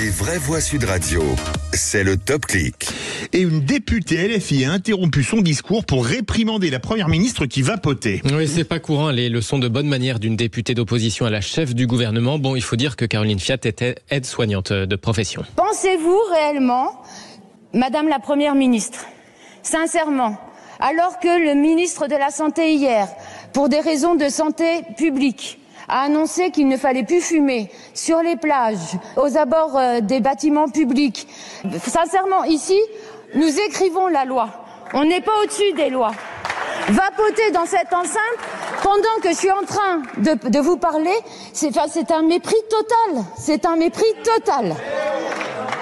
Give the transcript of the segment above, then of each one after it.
Les vraies voix Sud Radio, c'est le Top Clic. Et une députée LFI a interrompu son discours pour réprimander la première ministre qui vapotait. Oui, c'est pas courant, les leçons de bonne manière d'une députée d'opposition à la chef du gouvernement. Bon, il faut dire que Caroline Fiat était aide-soignante de profession. Pensez-vous réellement, Madame la Première ministre, sincèrement, alors que le ministre de la Santé hier, pour des raisons de santé publique, a annoncé qu'il ne fallait plus fumer sur les plages, aux abords des bâtiments publics. Sincèrement, ici, nous écrivons la loi. On n'est pas au-dessus des lois. Vapoter dans cette enceinte, pendant que je suis en train de vous parler, c'est un mépris total. C'est un mépris total.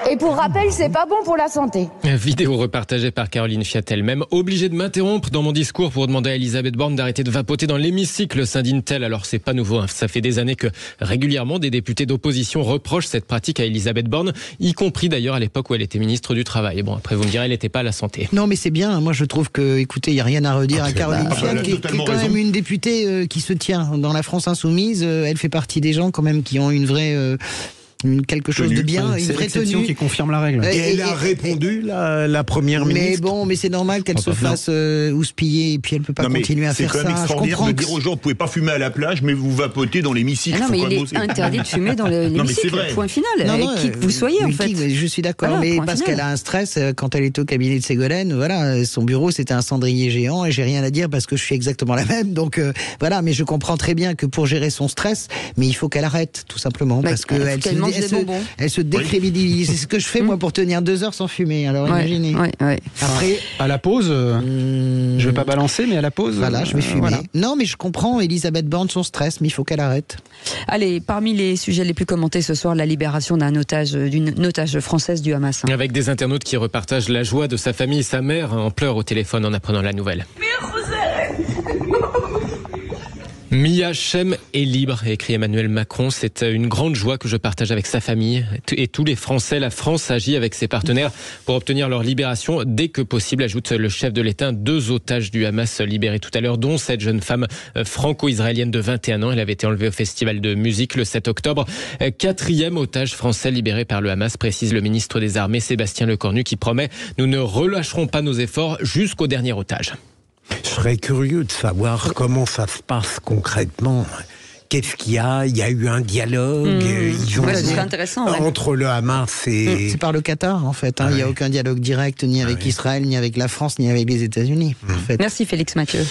Et pour rappel, c'est pas bon pour la santé. Vidéo repartagée par Caroline Fiat elle-même. Obligée de m'interrompre dans mon discours pour demander à Elisabeth Borne d'arrêter de vapoter dans l'hémicycle Saint-Dintel. Alors c'est pas nouveau, hein. Ça fait des années que régulièrement des députés d'opposition reprochent cette pratique à Elisabeth Borne, y compris d'ailleurs à l'époque où elle était ministre du Travail. Et bon, après vous me direz, elle n'était pas à la santé. Non mais c'est bien, moi je trouve que, écoutez, il n'y a rien à redire à Caroline Fiat, qui est quand même une députée qui se tient dans la France Insoumise. Elle fait partie des gens quand même qui ont une vraie... quelque chose de bien, une vraie tenue qui confirme la règle. Et elle a répondu, la première ministre. Mais bon, mais c'est normal qu'elle se fasse houspiller et puis elle peut pas continuer à faire ça. C'est quand même extraordinaire de dire aux gens, vous pouvez pas fumer à la plage, mais vous vapotez dans l'hémicycle. Non, mais il est interdit de fumer dans l'hémicycle. Point final. Qui que vous soyez, en fait. Je suis d'accord, mais parce qu'elle a un stress quand elle est au cabinet de Ségolène. Voilà, son bureau c'était un cendrier géant et j'ai rien à dire parce que je suis exactement la même. Donc voilà, mais je comprends très bien que pour gérer son stress, mais il faut qu'elle arrête tout simplement parce que elle se décrédibilise. C'est ce que je fais moi pour tenir 2 heures sans fumer. Alors imaginez. Après, à la pause, je vais pas balancer, mais à la pause, voilà, je vais fumer. Voilà. Non, mais je comprends Elisabeth Borne son stress, mais il faut qu'elle arrête. Allez, parmi les sujets les plus commentés ce soir, la libération d'une otage française du Hamas. Avec des internautes qui repartagent la joie de sa famille, sa mère en pleurs au téléphone en apprenant la nouvelle. Mia Chem est libre, écrit Emmanuel Macron. C'est une grande joie que je partage avec sa famille et tous les Français. La France agit avec ses partenaires pour obtenir leur libération dès que possible, ajoute le chef de l'État. 2 otages du Hamas libérés tout à l'heure, dont cette jeune femme franco-israélienne de 21 ans. Elle avait été enlevée au festival de musique le 7 octobre. 4e otage français libéré par le Hamas, précise le ministre des Armées Sébastien Lecornu, qui promet « Nous ne relâcherons pas nos efforts jusqu'au dernier otage ». Je serais curieux de savoir comment ça se passe concrètement. Qu'est-ce qu'il y a ? Il y a eu un dialogue. C'est intéressant. Entre le Hamas et... C'est par le Qatar, en fait. Il n'y a aucun dialogue direct, ni avec Israël, ni avec la France, ni avec les États-Unis. En fait. Merci Félix Mathieu.